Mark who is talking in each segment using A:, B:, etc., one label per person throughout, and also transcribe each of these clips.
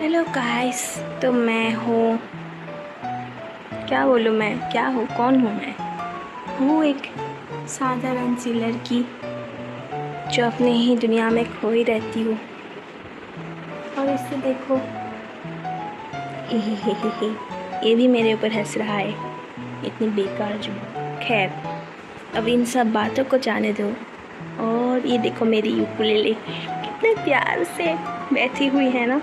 A: Hello guys. तो मैं हूँ, क्या बोलूँ, मैं क्या हूँ, कौन हूँ मैं? हूँ एक साधारण सी लड़की जो अपने ही दुनिया में खोई रहती हूँ। और इससे देखो, ये भी मेरे ऊपर हंस रहा है, इतनी बेकार जो। खैर, अब इन सब बातों को जाने दो। और ये देखो मेरी यूकुलेले कितने प्यार से बैठी हुई है ना।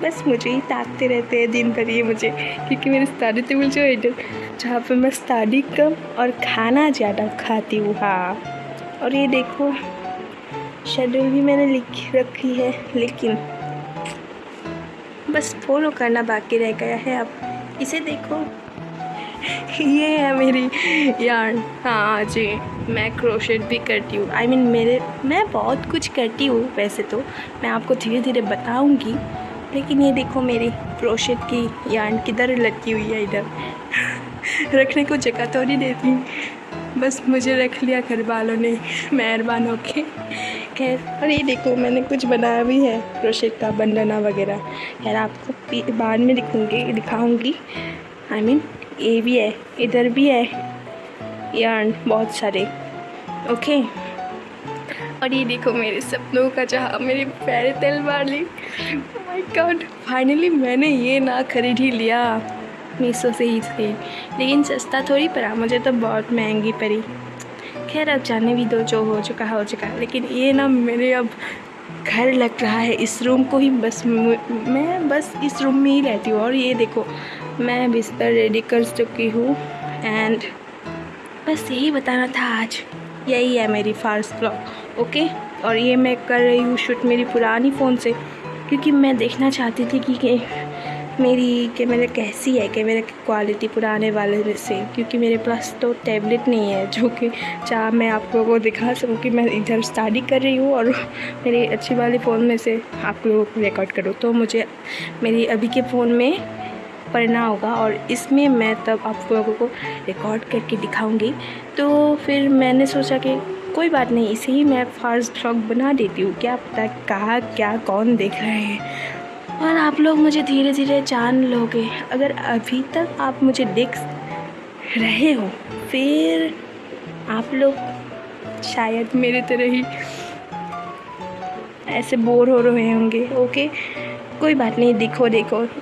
A: बस मुझे ही ताकते रहते हैं दिन भर ये मुझे, क्योंकि मेरी स्टडी टेबल जो है जहाँ पे मैं स्टडी कम और खाना ज़्यादा खाती हूँ। हाँ, और ये देखो शेड्यूल भी मैंने लिख रखी है, लेकिन बस फॉलो करना बाकी रह गया है। अब इसे देखो, ये है मेरी यार। हाँ जी, मैं क्रोशेट भी करती हूँ। मैं बहुत कुछ करती हूँ वैसे तो, मैं आपको धीरे धीरे बताऊँगी। लेकिन ये देखो मेरी क्रोशेट की यार्न किधर लटकी हुई है, इधर रखने को जगह तो नहीं देती, बस मुझे रख लिया घर वालों ने मेहरबान होके। खैर, और ये देखो मैंने कुछ बनाया भी है क्रोशेट का बंडना वगैरह। खैर, आपको बाद में दिखाऊंगी। ये भी है, इधर भी है यार्न बहुत सारे। ओके, और ये देखो मेरे सपनों का जहाँ, मेरी फेयरी टेल वाली। ओह माय गॉड, फाइनली मैंने ये ना खरीद ही लिया मीशो से ही थे, लेकिन सस्ता थोड़ी पड़ा मुझे, तो बहुत महंगी पड़ी। खैर, अब जाने भी दो, जो हो चुका हो चुका। लेकिन ये ना मेरे अब घर लग रहा है, इस रूम को ही बस मैं बस इस रूम में ही रहती हूँ। और ये देखो मैं बिस्तर रेडी कर चुकी हूँ। एंड बस यही बताना था आज। यही है मेरी फर्स्ट व्लॉग। ओके, और ये मैं कर रही हूँ शूट मेरी पुरानी फ़ोन से, क्योंकि मैं देखना चाहती थी कि मेरी कैमरा कैसी है, कैमरा की क्वालिटी पुराने वाले में से। क्योंकि मेरे पास तो टैबलेट नहीं है जो कि जहाँ मैं आप लोगों को दिखा सकूँ कि मैं इधर स्टडी कर रही हूँ और मेरी अच्छी वाली फ़ोन में से आप लोगों को रिकॉर्ड करूँ। तो मुझे मेरी अभी के फ़ोन में पढ़ना होगा, और इसमें मैं तब आप लोगों को रिकॉर्ड करके दिखाऊंगी। तो फिर मैंने सोचा कि कोई बात नहीं, इसे ही मैं फर्स्ट व्लॉग बना देती हूँ। क्या पता कहाँ क्या कौन देख रहे हैं, और आप लोग मुझे धीरे धीरे जान लोगे। अगर अभी तक आप मुझे देख रहे हो, फिर आप लोग शायद मेरे तरह ही ऐसे बोर हो रहे होंगे। ओके, कोई बात नहीं। देखो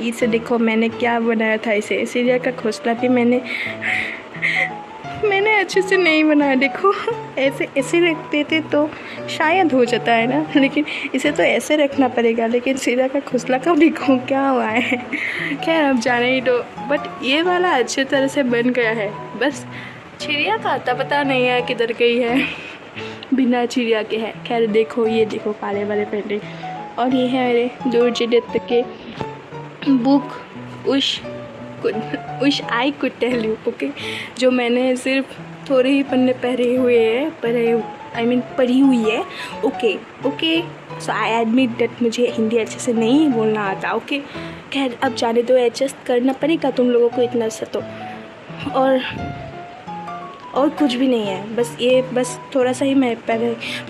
A: इसे देखो मैंने क्या बनाया था। इसे सीरियल का घोंसला भी मैंने अच्छे से नहीं बनाया। देखो ऐसे रख देते तो शायद हो जाता है ना, लेकिन इसे तो ऐसे रखना पड़ेगा। लेकिन सीरियल का घोंसला का देखो क्या हुआ है। खैर, अब जाने ही दो। बट ये वाला अच्छे तरह से बन गया है। बस चिड़िया का आता पता नहीं है किधर गई है, बिना चिड़िया के है। खैर देखो, ये देखो काले वाले पेंटिंग। और ये है मेरे दुर्जय दत्त के बुक उश I could tell you. Okay, जो मैंने सिर्फ थोड़े ही पन्ने पढ़ी हुई है। Okay, so I admit that मुझे हिंदी अच्छे से नहीं बोलना आता। ओके, खैर अब जाने दो, एडजस्ट करना पड़ेगा तुम लोगों को इतना सा तो। और कुछ भी नहीं है, बस थोड़ा सा ही मैं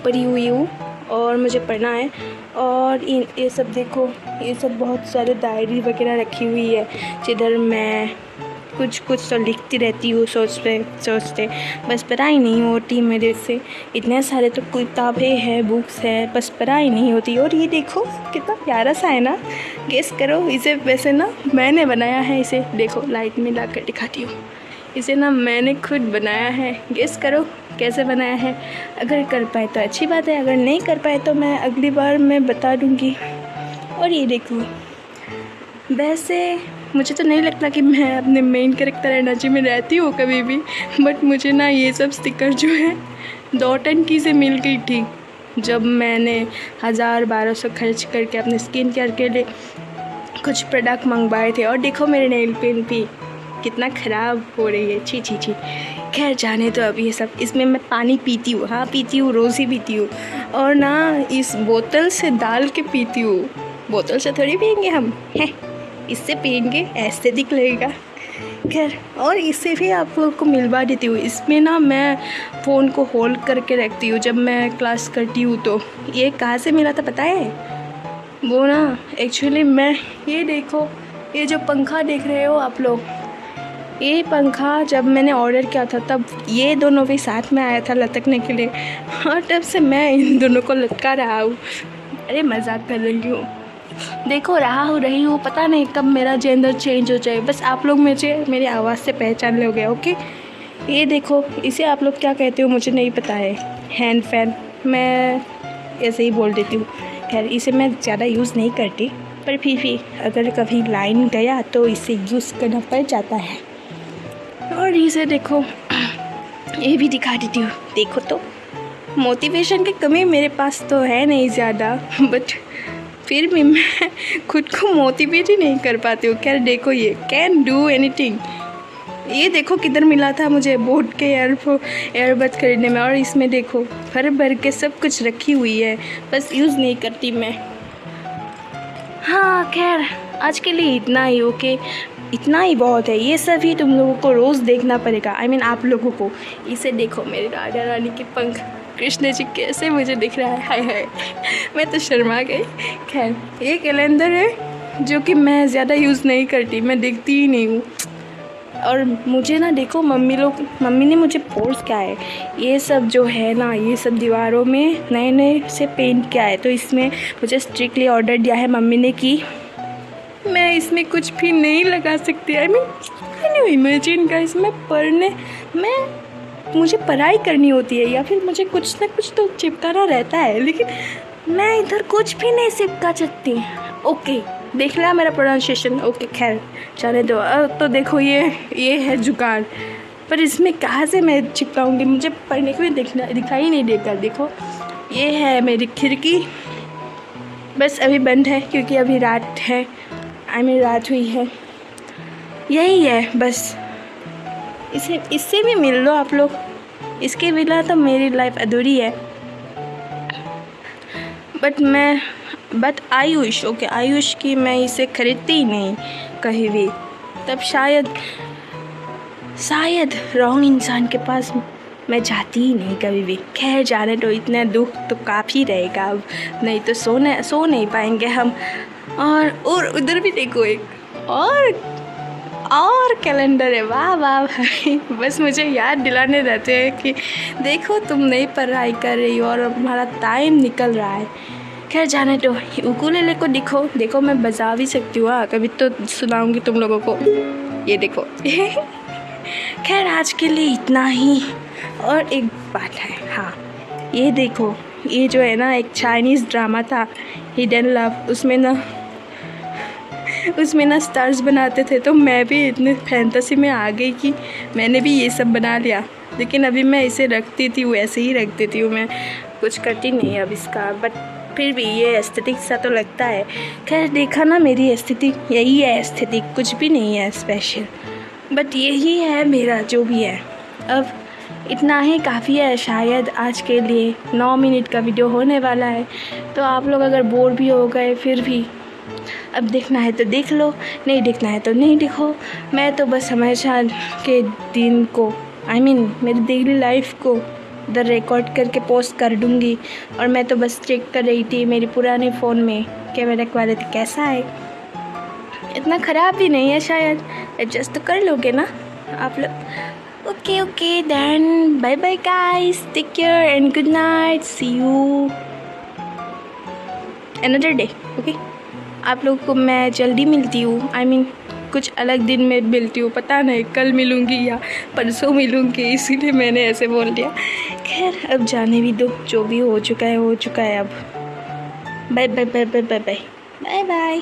A: पढ़ी हुई हूँ और मुझे पढ़ना है। और ये सब देखो, ये सब बहुत सारे डायरी वगैरह रखी हुई है, जिधर मैं कुछ तो लिखती रहती हूँ सोचते बस पढ़ाई नहीं होती मेरे से। इतने सारे तो किताबें हैं, बुक्स है, बस पढ़ाई नहीं होती। और ये देखो कितना प्यारा सा है ना, गेस करो इसे। वैसे ना मैंने बनाया है इसे, देखो लाइट में ला कर दिखाती हूँ। इसे ना मैंने खुद बनाया है, गेस करो कैसे बनाया है। अगर कर पाए तो अच्छी बात है, अगर नहीं कर पाए तो मैं अगली बार मैं बता दूँगी। और ये देखो, वैसे मुझे तो नहीं लगता कि मैं अपने मेन कैरेक्टर एनर्जी में रहती हूँ कभी भी, बट मुझे ना ये सब स्टिकर जो है डॉट की से मिल गई थी, जब मैंने 1000-1200 खर्च करके अपने स्किन केयर के लिए कुछ प्रोडक्ट मंगवाए थे। और देखो मेरे नेल पेंट भी कितना ख़राब हो रही है, छी। खैर जाने तो अब ये सब। इसमें मैं पानी पीती हूँ, हाँ पीती हूँ, रोज़ ही पीती हूँ। और ना इस बोतल से डाल के पीती हूँ, बोतल से थोड़ी पियेंगे हम, हैं इससे पियेंगे, ऐसे दिख लगेगा। खैर, और इससे भी आप लोग को मिलवा देती हूँ। इसमें ना मैं फ़ोन को होल्ड करके रखती हूँ जब मैं क्लास करती हूँ। तो ये कहाँ से मिला था पता है? वो ना एक्चुअली मैं ये देखो, ये जो पंखा देख रहे हो आप लोग, ये पंखा जब मैंने ऑर्डर किया था तब ये दोनों भी साथ में आया था लटकने के लिए, और तब से मैं इन दोनों को लटका रहा हूँ। अरे मजाक कर रही हूँ, देखो रही हूँ, पता नहीं कब मेरा जेंडर चेंज हो जाए, बस आप लोग मुझे मेरी आवाज़ से पहचान लोगे। ओके, ये देखो, इसे आप लोग क्या कहते हो मुझे नहीं पता है, हैंड फैन, मैं ऐसे ही बोल देती हूँ। खैर इसे मैं ज़्यादा यूज़ नहीं करती, पर फिर भी अगर कभी लाइन गया तो इसे यूज़ करना पड़ जाता है। और इसे देखो, ये भी दिखा देती हूँ, देखो तो मोटिवेशन की कमी मेरे पास तो है नहीं ज़्यादा, बट फिर भी मैं खुद को मोटिवेट ही नहीं कर पाती हूँ। खैर देखो, ये कैन डू एनीथिंग। ये देखो किधर मिला था मुझे बोट के एयरबड्स खरीदने में, और इसमें देखो भर भर के सब कुछ रखी हुई है, बस यूज़ नहीं करती मैं। हाँ खैर आज के लिए इतना ही। ओके, इतना ही बहुत है, ये सब ही तुम लोगों को रोज़ देखना पड़ेगा। I mean आप लोगों को। इसे देखो, मेरे राजा रानी के पंख, कृष्ण जी कैसे मुझे दिख रहा है, हाय हाय मैं तो शर्मा गई। खैर ये कैलेंडर है जो कि मैं ज़्यादा यूज़ नहीं करती, मैं देखती ही नहीं हूँ। और मुझे ना देखो, मम्मी ने मुझे फोर्स किया है, ये सब जो है ना, ये सब दीवारों में नए नए से पेंट किया है, तो इसमें मुझे स्ट्रिक्टली ऑर्डर दिया है मम्मी ने कि मैं इसमें कुछ भी नहीं लगा सकती। आई मीन इमेजिन गाइस, मुझे पढ़ाई करनी होती है या फिर मुझे कुछ ना कुछ तो चिपकाना रहता है, लेकिन मैं इधर कुछ भी नहीं चिपका सकती। ओके, देख लिया मेरा प्रोनाउंसिएशन। ओके खैर जाने दो। तो देखो ये है जुगाड़, पर इसमें कहाँ से मैं चिपकाऊंगी, मुझे पढ़ने के लिए दिखाई नहीं देगा। देखो ये है मेरी खिड़की, बस अभी बंद है क्योंकि अभी रात है, रात हुई है, यही है बस। इससे भी मिल लो आप लोग, इसके बिना तो मेरी लाइफ अधूरी है। बट आयुष, ओके आयुष की मैं इसे खरीदती ही नहीं कहीं भी, तब शायद रॉन्ग इंसान के पास मैं जाती ही नहीं कभी भी। खैर जाने तो, इतना दुख तो काफ़ी रहेगा अब, नहीं तो सो नहीं पाएंगे हम। और उधर भी देखो एक और कैलेंडर है, वाह वाह भाई, बस मुझे याद दिलाने रहते हैं कि देखो तुम नई पढ़ाई कर रही हो और हमारा टाइम निकल रहा है। खैर जाने दो, उकुलेले को देखो मैं बजा भी सकती हूँ, कभी तो सुनाऊंगी तुम लोगों को, ये देखो खैर आज के लिए इतना ही। और एक बात है, हाँ ये देखो, ये जो है ना एक चाइनीज़ ड्रामा था हिडन लव, उसमें ना स्टार्स बनाते थे, तो मैं भी इतने फैंटेसी में आ गई कि मैंने भी ये सब बना लिया। लेकिन अभी मैं इसे रखती थी, वैसे ही रख देती हूँ, मैं कुछ करती नहीं अब इसका, बट फिर भी ये एस्थेटिक सा तो लगता है। खैर देखा ना, मेरी एस्थेटिक यही है, एस्थेटिक कुछ भी नहीं है स्पेशल, बट यही है मेरा जो भी है। अब इतना ही काफ़ी है शायद आज के लिए, 9 मिनट का वीडियो होने वाला है, तो आप लोग अगर बोर भी हो गए, फिर भी अब देखना है तो देख लो, नहीं देखना है तो नहीं देखो। मैं तो बस हमेशा के दिन को, मेरी डेली लाइफ को इधर रिकॉर्ड करके पोस्ट कर दूँगी। और मैं तो बस चेक कर रही थी मेरे पुराने फ़ोन में कैमरा क्वालिटी कैसा है, इतना ख़राब भी नहीं है शायद, एडजस्ट तो कर लोगे ना आप लोग। Okay then bye bye guys, take care and good night, see you another day. Okay, आप लोगों को मैं जल्दी मिलती हूँ, कुछ अलग दिन में मिलती हूँ, पता नहीं कल मिलूँगी या परसों मिलूँगी, इसीलिए मैंने ऐसे बोल दिया। खैर अब जाने भी दो, जो भी हो चुका है अब। Bye bye bye bye bye bye bye bye.